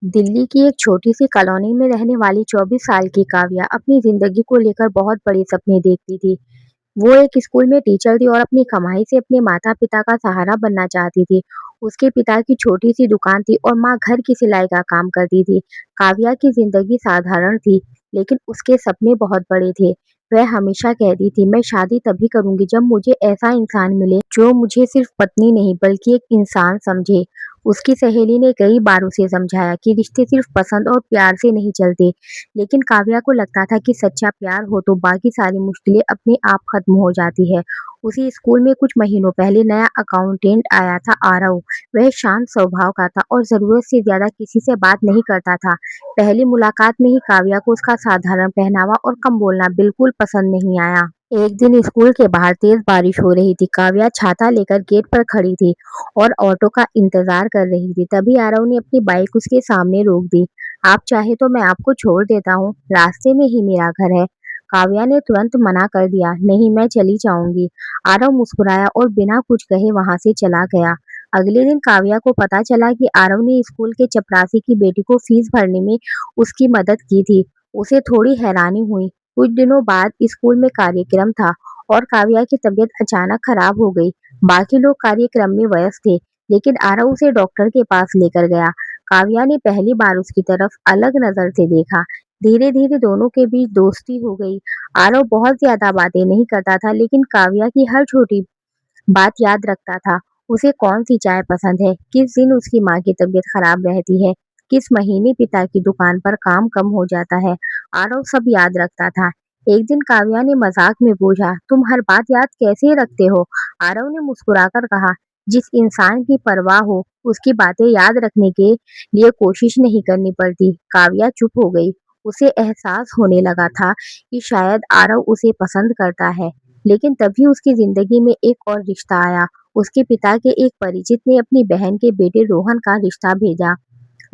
दिल्ली की एक छोटी सी कॉलोनी में रहने वाली 24 साल की काव्या अपनी जिंदगी को लेकर बहुत बड़े सपने देखती थी। वो एक स्कूल में टीचर थी और अपनी कमाई से अपने माता-पिता का सहारा बनना चाहती थी। उसके पिता की छोटी सी दुकान थी और माँ घर की सिलाई का काम करती थी। काव्या की जिंदगी साधारण थी, लेकिन उसके सपने बहुत बड़े थे। वह हमेशा कहती थी, मैं शादी तभी करूंगी जब मुझे ऐसा इंसान मिले जो मुझे सिर्फ पत्नी नहीं बल्कि एक इंसान समझे। उसकी सहेली ने कई बार उसे समझाया कि रिश्ते सिर्फ पसंद और प्यार से नहीं चलते, लेकिन काव्या को लगता था कि सच्चा प्यार हो तो बाकी सारी मुश्किलें अपने आप खत्म हो जाती है। उसी स्कूल में कुछ महीनों पहले नया अकाउंटेंट आया था, आरव। वह शांत स्वभाव का था और जरूरत से ज्यादा किसी से बात नहीं करता था। पहली मुलाकात में ही काव्या को उसका साधारण पहनावा और कम बोलना बिल्कुल पसंद नहीं आया। एक दिन स्कूल के बाहर तेज बारिश हो रही थी। काव्या छाता लेकर गेट पर खड़ी थी और ऑटो का इंतजार कर रही थी। तभी आरव ने अपनी बाइक उसके सामने रोक दी। आप चाहे तो मैं आपको छोड़ देता हूँ, रास्ते में ही मेरा घर है। काव्या ने तुरंत मना कर दिया, नहीं मैं चली जाऊंगी। आरव मुस्कुराया और बिना कुछ कहे वहां से चला गया। अगले दिन काव्या को पता चला कि आरव ने स्कूल के चपरासी की बेटी को फीस भरने में उसकी मदद की थी। उसे थोड़ी हैरानी हुई। कुछ दिनों बाद स्कूल में कार्यक्रम था और काव्या की तबीयत अचानक खराब हो गई। बाकी लोग कार्यक्रम में व्यस्त थे, लेकिन आरव उसे डॉक्टर के पास लेकर गया। काव्या ने पहली बार उसकी तरफ अलग नजर से देखा। धीरे धीरे दोनों के बीच दोस्ती हो गई। आरव बहुत ज्यादा बातें नहीं करता था, लेकिन काव्या की हर छोटी बात याद रखता था। उसे कौन सी चाय पसंद है, किस दिन उसकी माँ की तबीयत खराब रहती है, किस महीने पिता की दुकान पर काम कम हो जाता है। आरव सब याद रखता था। एक दिन काव्या ने मजाक में पूछा, तुम हर बात याद कैसे रखते हो? आरव ने मुस्कुराकर कहा, जिस इंसान की परवाह हो उसकी बातें याद रखने के लिए कोशिश नहीं करनी पड़ती। काव्या चुप हो गई। उसे एहसास होने लगा था कि शायद आरव उसे पसंद करता है। लेकिन तभी उसकी जिंदगी में एक और रिश्ता आया। उसके पिता के एक परिचित ने अपनी बहन के बेटे रोहन का रिश्ता भेजा।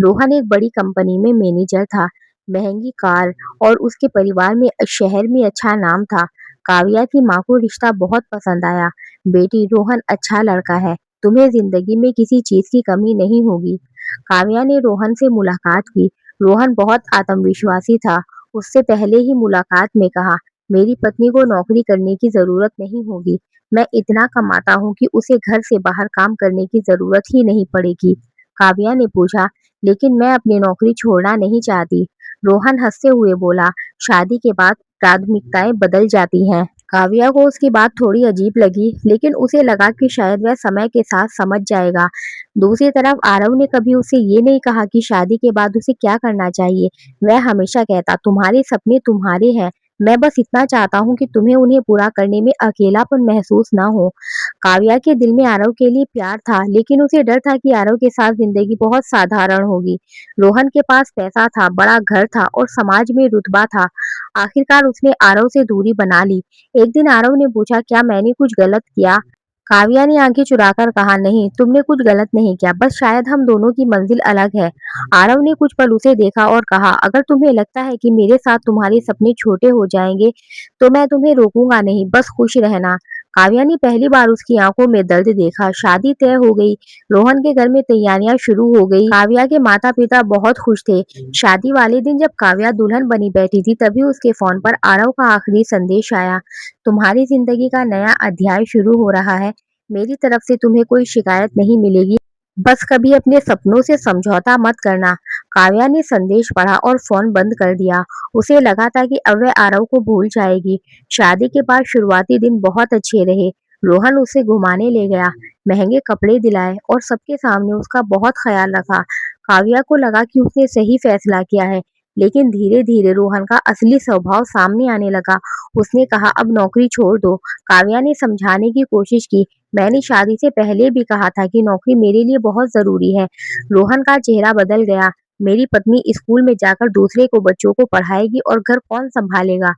रोहन एक बड़ी कंपनी में मैनेजर था। महंगी कार और उसके परिवार में शहर में अच्छा नाम था। काव्या की माँ को रिश्ता बहुत पसंद आया। बेटी, रोहन अच्छा लड़का है, तुम्हें जिंदगी में किसी चीज की कमी नहीं होगी। काव्या ने रोहन से मुलाकात की। रोहन बहुत आत्मविश्वासी था। उससे पहले ही मुलाकात में कहा, मेरी पत्नी को नौकरी करने की जरूरत नहीं होगी। मैं इतना कमाता हूँ कि उसे घर से बाहर काम करने की जरूरत ही नहीं पड़ेगी। काव्या ने पूछा, लेकिन मैं अपनी नौकरी छोड़ना नहीं चाहती। रोहन हंसते हुए बोला, शादी के बाद प्राथमिकताएं बदल जाती हैं। काव्या को उसकी बात थोड़ी अजीब लगी, लेकिन उसे लगा कि शायद वह समय के साथ समझ जाएगा। दूसरी तरफ आरव ने कभी उसे ये नहीं कहा कि शादी के बाद उसे क्या करना चाहिए। वह हमेशा कहता, तुम्हारे सपने तुम्हारे हैं, मैं बस इतना चाहता हूँ कि तुम्हें उन्हें पूरा करने में अकेलापन महसूस ना हो। काव्या के दिल में आरव के लिए प्यार था, लेकिन उसे डर था कि आरव के साथ जिंदगी बहुत साधारण होगी। रोहन के पास पैसा था, बड़ा घर था और समाज में रुतबा था। आखिरकार उसने आरव से दूरी बना ली। एक दिन आरव ने पूछा, क्या मैंने कुछ गलत किया? काव्या ने आंखें चुराकर कहा, नहीं, तुमने कुछ गलत नहीं किया, बस शायद हम दोनों की मंजिल अलग है। आरव ने कुछ पल उसे देखा और कहा, अगर तुम्हें लगता है कि मेरे साथ तुम्हारे सपने छोटे हो जाएंगे तो मैं तुम्हें रोकूंगा नहीं, बस खुश रहना। काव्या ने पहली बार उसकी आंखों में दर्द देखा। शादी तय हो गई। रोहन के घर में तैयारियां शुरू हो गई। काव्या के माता पिता बहुत खुश थे। शादी वाले दिन जब काव्या दुल्हन बनी बैठी थी, तभी उसके फोन पर आरव का आखिरी संदेश आया, तुम्हारी जिंदगी का नया अध्याय शुरू हो रहा है। मेरी तरफ से तुम्हें कोई शिकायत नहीं मिलेगी। बस कभी अपने सपनों से समझौता मत करना। काव्या ने संदेश पढ़ा और फोन बंद कर दिया। उसे लगा था कि अब वह आरव को भूल जाएगी। शादी के बाद शुरुआती दिन बहुत अच्छे रहे। रोहन उसे घुमाने ले गया, महंगे कपड़े दिलाए और सबके सामने उसका बहुत ख्याल रखा। काव्या को लगा कि उसने सही फैसला किया है, लेकिन धीरे धीरे रोहन का असली स्वभाव सामने आने लगा। उसने कहा, अब नौकरी छोड़ दो। काव्या ने समझाने की कोशिश की, मैंने शादी से पहले भी कहा था कि नौकरी मेरे लिए बहुत जरूरी है। रोहन का चेहरा बदल गया। मेरी पत्नी स्कूल में जाकर दूसरे को बच्चों को पढ़ाएगी और घर कौन संभालेगा?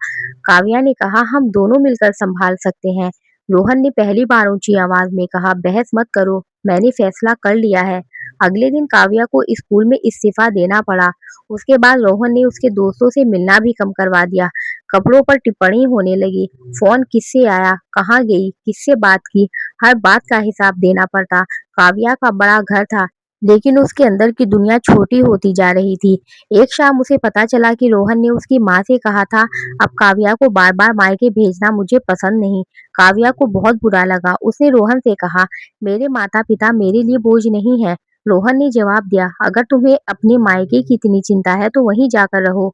काव्या ने कहा, हम दोनों मिलकर संभाल सकते हैं। रोहन ने पहली बार ऊंची आवाज में कहा, बहस मत करो, मैंने फैसला कर लिया है। अगले दिन काव्या को स्कूल में इस्तीफा देना पड़ा। उसके बाद रोहन ने उसके दोस्तों से मिलना भी कम करवा दिया। कपड़ों पर टिप्पणी होने लगी। फोन किससे आया, कहाँ गई, किससे बात की, हर बात का हिसाब देना पड़ता। काव्या का बड़ा घर था, लेकिन उसके अंदर की दुनिया छोटी होती जा रही थी। एक शाम उसे पता चला कि रोहन ने उसकी माँ से कहा था, अब काव्या को बार-बार मायके भेजना मुझे पसंद नहीं। काव्या को बहुत बुरा लगा। उसने रोहन से कहा, मेरे माता-पिता मेरे लिए बोझ नहीं हैं। रोहन ने जवाब दिया, अगर तुम्हें अपने मायके की इतनी चिंता है तो वहीं जाकर रहो।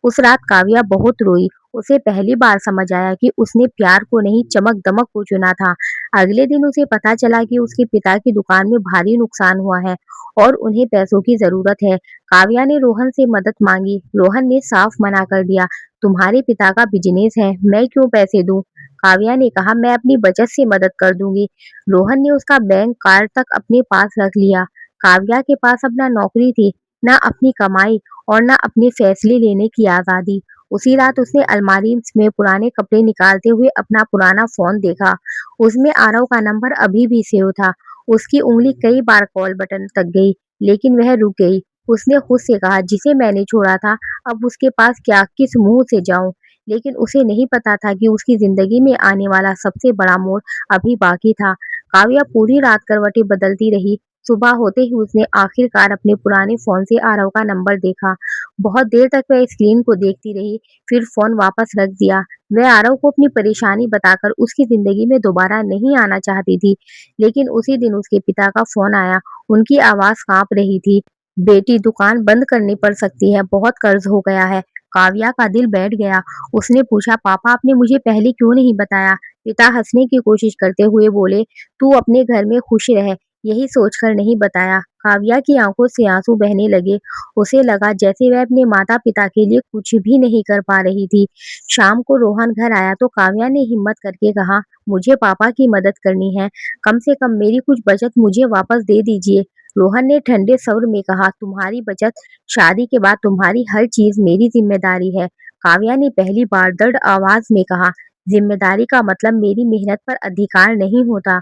उस रात काव्या बहुत रोई। उसे पहली बार समझ आया कि उसने प्यार को नहीं, चमक-दमक को चुना था। अगले दिन उसे पता चला कि उसके पिता की दुकान में भारी नुकसान हुआ है और उन्हें पैसों की ज़रूरत है। काव्या ने रोहन से मदद माँगी। रोहन ने साफ मना कर दिया, तुम्हारे पिता का बिज़नेस है, मैं क्यों पैसे दूँ? काव्या ने कहा, मैं अपनी बचत से मदद कर दूँगी। रोहन ने उसका बैंक कार्ड तक अपने पास रख लिया। काव्या के पास अब ना नौकरी थी, ना अपनी कमाई और ना अपने फैसले लेने की आज़ादी। उसी रात उसने अलमारी में पुराने कपड़े निकालते हुए अपना पुराना फ़ोन देखा। उसमें आरव का नंबर अभी भी सेव था। उसकी उँगली कई बार कॉल बटन तक गई, लेकिन वह रुक गई। उसने खुद से कहा, जिसे मैंने छोड़ा था, अब उसके पास क्या किस मुँह से जाऊँ? लेकिन उसे नहीं पता था कि उसकी ज़िंदगी में आने वाला सबसे बड़ा मोड़ अभी बाकी था। काव्या पूरी रात करवटें बदलती रही। सुबह होते ही उसने आखिरकार अपने पुराने फ़ोन से आरव का नंबर देखा। बहुत देर तक वह स्क्रीन को देखती रही, फिर फ़ोन वापस रख दिया। वह आरव को अपनी परेशानी बताकर उसकी ज़िंदगी में दोबारा नहीं आना चाहती थी। लेकिन उसी दिन उसके पिता का फ़ोन आया। उनकी आवाज़ काँप रही थी। बेटी, दुकान बंद करनी पड़ सकती है, बहुत कर्ज़ हो गया है। काव्या का दिल बैठ गया। उसने पूछा, पापा आपने मुझे पहले क्यों नहीं बताया? पिता हँसने की कोशिश करते हुए बोले, तू अपने घर में खुश रह, यही सोचकर नहीं बताया। काव्या की आँखों से आँसू बहने लगे। उसे लगा जैसे वह अपने माता-पिता के लिए कुछ भी नहीं कर पा रही थी। शाम को रोहन घर आया तो काव्या ने हिम्मत करके कहा, मुझे पापा की मदद करनी है। कम से कम मेरी कुछ बचत मुझे वापस दे दीजिए। रोहन ने ठंडे स्वर में कहा, तुम्हारी बचत, शादी के बाद तुम्हारी हर चीज मेरी जिम्मेदारी है। काव्या ने पहली बार दृढ़ आवाज में कहा, जिम्मेदारी का मतलब मेरी मेहनत पर अधिकार नहीं होता।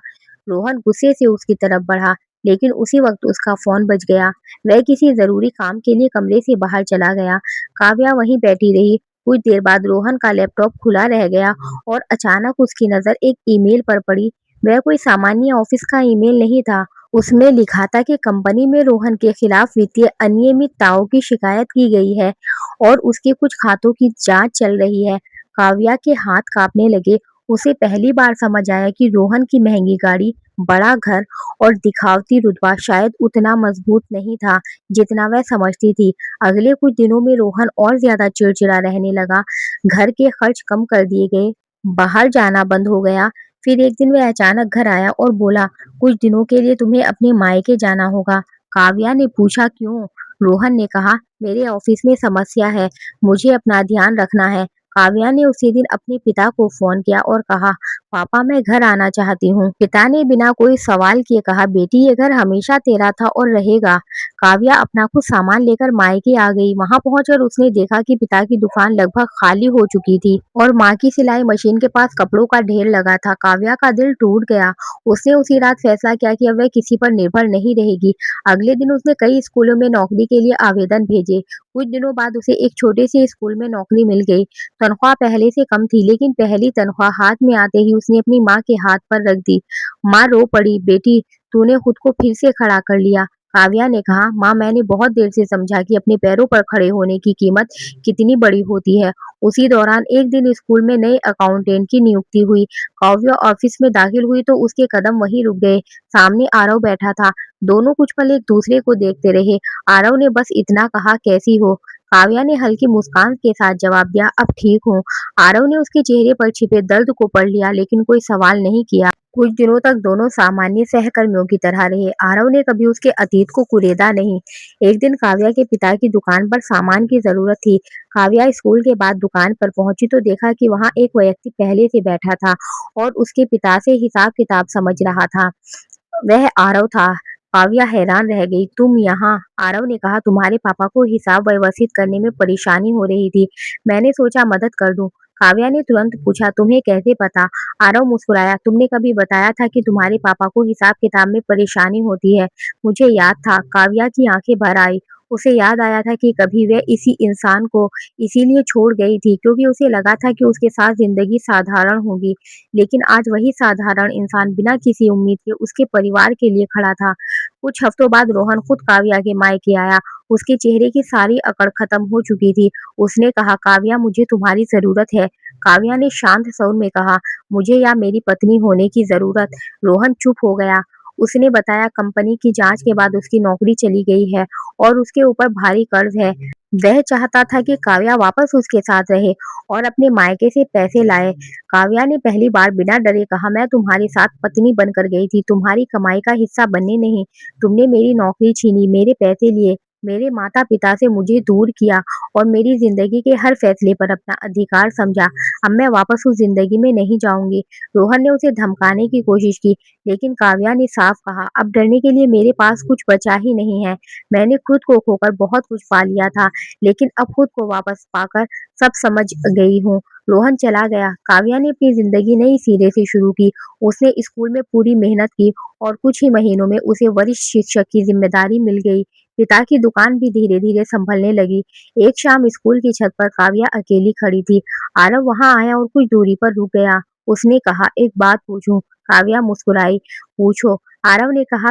रोहन गुस्से से उसकी तरफ बढ़ा, लेकिन उसी वक्त उसका फोन बज गया। वह किसी जरूरी काम के लिए कमरे से बाहर चला गया। काव्या वहीं बैठी रही। कुछ देर बाद रोहन का लैपटॉप खुला रह गया और अचानक उसकी नजर एक ईमेल पर पड़ी। वह कोई सामान्य ऑफिस का ईमेल नहीं था। उसमें लिखा था कि कंपनी में रोहन के खिलाफ वित्तीय अनियमितताओं की शिकायत की गई है और उसके कुछ खातों की जांच चल रही है। काव्या के हाथ कांपने लगे। उसे पहली बार समझ आया कि रोहन की महंगी गाड़ी, बड़ा घर और दिखावती रुतबा शायद उतना मजबूत नहीं था जितना वह समझती थी। अगले कुछ दिनों में रोहन और ज्यादा चिड़चिड़ा रहने लगा। घर के खर्च कम कर दिए गए, बाहर जाना बंद हो गया। फिर एक दिन वह अचानक घर आया और बोला, कुछ दिनों के लिए तुम्हें अपने मायके जाना होगा। काव्या ने पूछा, क्यों? रोहन ने कहा, मेरे ऑफिस में समस्या है, मुझे अपना ध्यान रखना है। काव्या ने उसी दिन अपने पिता को फोन किया और कहा, पापा मैं घर आना चाहती हूँ। पिता ने बिना कोई सवाल किए कहा, बेटी ये घर हमेशा तेरा था और रहेगा। काव्या अपना कुछ सामान लेकर मायके आ गई। वहां पहुंचकर उसने देखा कि पिता की दुकान लगभग खाली हो चुकी थी और माँ की सिलाई मशीन के पास कपड़ों का ढेर लगा था। काव्या का दिल टूट गया। उसने उसी रात फैसला किया कि अब वह किसी पर निर्भर नहीं रहेगी। अगले दिन उसने कई स्कूलों में नौकरी के लिए आवेदन भेजे। कुछ दिनों बाद उसे एक छोटे से स्कूल में नौकरी मिल गई। तनख्वाह पहले से कम थी, लेकिन पहली तनख्वाह हाथ में आते ही उसने अपनी माँ के हाथ पर रख दी। माँ रो पड़ी, बेटी तूने खुद को फिर से खड़ा कर लिया। काव्या ने कहा, माँ मैंने बहुत देर से समझा कि अपने पैरों पर खड़े होने की कीमत कितनी बड़ी होती है। उसी दौरान एक दिन स्कूल में नए अकाउंटेंट की नियुक्ति हुई। काव्या ऑफिस में दाखिल हुई तो उसके कदम वहीं रुक गए। सामने आरव बैठा था। दोनों कुछ पल एक दूसरे को देखते रहे। आरव ने बस इतना कहा, कैसी हो? काव्या ने हल्की मुस्कान के साथ जवाब दिया, अब ठीक हूँ। आरव ने उसके चेहरे पर छिपे दर्द को पढ़ लिया, लेकिन कोई सवाल नहीं किया। कुछ दिनों तक दोनों सामान्य सहकर्मियों की तरह रहे। आरव ने कभी उसके अतीत को कुरेदा नहीं। एक दिन काव्या के पिता की दुकान पर सामान की जरूरत थी। काव्या स्कूल के बाद दुकान पर पहुंची तो देखा कि वहां एक व्यक्ति पहले से बैठा था और उसके पिता से हिसाब किताब समझ रहा था। वह आरव था। काव्या हैरान रह गई, तुम यहाँ? आरव ने कहा, तुम्हारे पापा को हिसाब व्यवस्थित करने में परेशानी हो रही थी, मैंने सोचा मदद कर दूं। काव्या ने तुरंत पूछा, तुम्हें कैसे पता? आरव मुस्कुराया, तुमने कभी बताया था कि तुम्हारे पापा को हिसाब किताब में परेशानी होती है। मुझे याद था। काव्या की आंखें भर आई। उसे याद आया था कि कभी वह इसी इंसान को इसीलिए छोड़ गई थी क्योंकि उसे लगा था कि उसके साथ ज़िंदगी साधारण होगी। लेकिन आज वही साधारण इंसान बिना किसी उम्मीद के उसके परिवार के लिए खड़ा था। कुछ हफ्तों बाद रोहन खुद काव्या के मायके आया। उसके चेहरे की सारी अकड़ खत्म हो चुकी थी। उसने कहा, "काव्या, मुझे तुम्हारी ज़रूरत है।" काव्या ने शांत स्वर में कहा, "मुझे या मेरी पत्नी होने की ज़रूरत।" रोहन चुप हो गया। उसने बताया, कंपनी की जाँच के बाद उसकी नौकरी चली गई है और उसके ऊपर भारी कर्ज़ है। वह चाहता था कि काव्या वापस उसके साथ रहे और अपने मायके से पैसे लाए। काव्या ने पहली बार बिना डरे कहा, "मैं तुम्हारे साथ पत्नी बनकर गई थी, तुम्हारी कमाई का हिस्सा बनने नहीं। तुमने मेरी नौकरी छीनी, मेरे पैसे लिए, मेरे माता-पिता से मुझे दूर किया और मेरी ज़िंदगी के हर फैसले पर अपना अधिकार समझा। अब मैं वापस उस ज़िंदगी में नहीं जाऊँगी।" रोहन ने उसे धमकाने की कोशिश की, लेकिन काव्या ने साफ कहा, "अब डरने के लिए मेरे पास कुछ बचा ही नहीं है। मैंने खुद को खोकर बहुत कुछ पा लिया था, लेकिन अब खुद को वापस पाकर सब समझ गई हूँ।" रोहन चला गया। काव्या ने अपनी ज़िंदगी नई सिरे से शुरू की। उसने स्कूल में पूरी मेहनत की और कुछ ही महीनों में उसे वरिष्ठ शिक्षक की ज़िम्मेदारी मिल गई। पिता की दुकान भी धीरे-धीरे सँभलने लगी। एक शाम स्कूल की छत पर काव्या अकेली खड़ी थी। आरव वहाँ आया और कुछ दूरी पर रुक गया। उसने कहा, "एक बात पूछूं?" काव्या मुस्कुराई। "पूछो।" आरव ने कहा,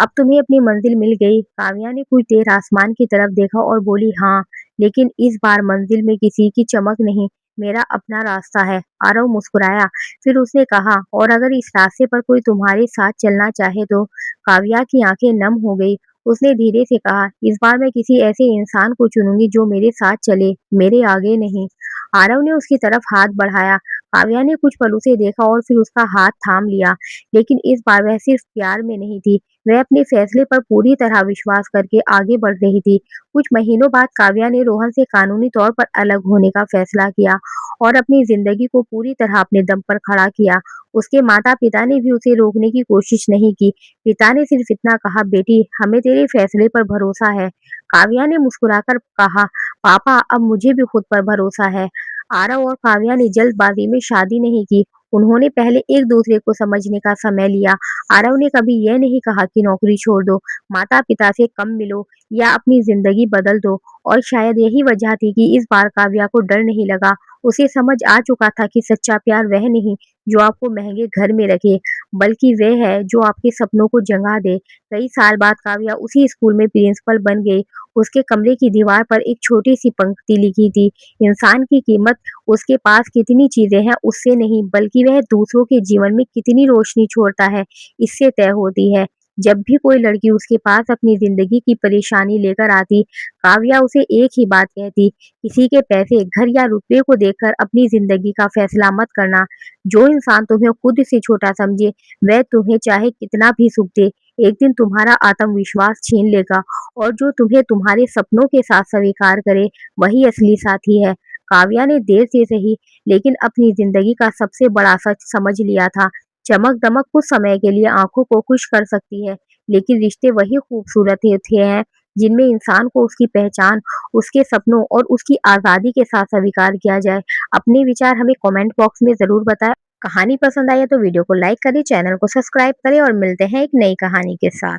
अब तुम्हें अपनी मंजिल मिल गई?" काव्या ने कुछ देर आसमान की तरफ देखा और बोली, "हाँ, लेकिन इस बार मंजिल में किसी की चमक नहीं, मेरा अपना रास्ता है।" आरव मुस्कुराया। फिर उसने कहा, "और अगर इस रास्ते पर कोई तुम्हारे साथ चलना चाहे तो?" काव्या की आंखें नम हो गई। उसने धीरे से कहा, "इस बार मैं किसी ऐसे इंसान को चुनूंगी जो मेरे साथ चले, मेरे आगे नहीं।" आरव ने उसकी तरफ हाथ बढ़ाया। काव्या ने कुछ पल उसे देखा और फिर उसका हाथ थाम लिया। लेकिन इस बार वह सिर्फ प्यार में नहीं थी, वह अपने फैसले पर पूरी तरह विश्वास करके आगे बढ़ रही थी। कुछ महीनों बाद काव्या ने रोहन से कानूनी तौर पर अलग होने का फैसला किया और अपनी जिंदगी को पूरी तरह अपने दम पर खड़ा किया। उसके माता-पिता ने भी उसे रोकने की कोशिश नहीं की। पिता ने सिर्फ इतना कहा, "बेटी, हमें तेरे फैसले पर भरोसा है।" काव्या ने मुस्कुराकर कहा, "पापा, अब मुझे भी खुद पर भरोसा है।" आरव और काव्या ने जल्दबाजी में शादी नहीं की। उन्होंने पहले एक दूसरे को समझने का समय लिया। आरव ने कभी यह नहीं कहा कि नौकरी छोड़ दो, माता-पिता से कम मिलो या अपनी ज़िंदगी बदल दो, और शायद यही वजह थी कि इस बार काव्या को डर नहीं लगा। उसे समझ आ चुका था कि सच्चा प्यार वह नहीं जो आपको महँगे घर में रखे, बल्कि वह है जो आपके सपनों को जगह दे। कई साल बाद काव्या उसी स्कूल में प्रिंसिपल बन गई। उसके कमरे की दीवार पर एक छोटी-सी पंक्ति लिखी थी, "इंसान की कीमत उसके पास कितनी चीज़ें हैं उससे नहीं, बल्कि वह दूसरों के जीवन में कितनी रोशनी छोड़ता है, इससे तय होती है।" जब भी कोई लड़की उसके पास अपनी ज़िंदगी की परेशानी लेकर आती, काव्या उसे एक ही बात कहती, "किसी के पैसे, घर या रुपये को देखकर अपनी ज़िंदगी का फैसला मत करना। जो इंसान तुम्हें खुद से छोटा समझे, वह तुम्हें चाहे कितना भी सुख दे, एक दिन तुम्हारा आत्मविश्वास छीन लेगा, और जो तुम्हें तुम्हारे सपनों के साथ स्वीकार करे, वही असली साथी है।" काव्या ने देर से सही, लेकिन अपनी जिंदगी का सबसे बड़ा सच समझ लिया था। चमक-दमक कुछ समय के लिए आंखों को खुश कर सकती है, लेकिन रिश्ते वही खूबसूरत होते हैं जिनमें इंसान को उसकी पहचान, उसके सपनों और उसकी आज़ादी के साथ स्वीकार किया जाए। अपने विचार हमें कमेंट बॉक्स में ज़रूर बताएं। कहानी पसंद आई है तो वीडियो को लाइक करें, चैनल को सब्सक्राइब करें और मिलते हैं एक नई कहानी के साथ।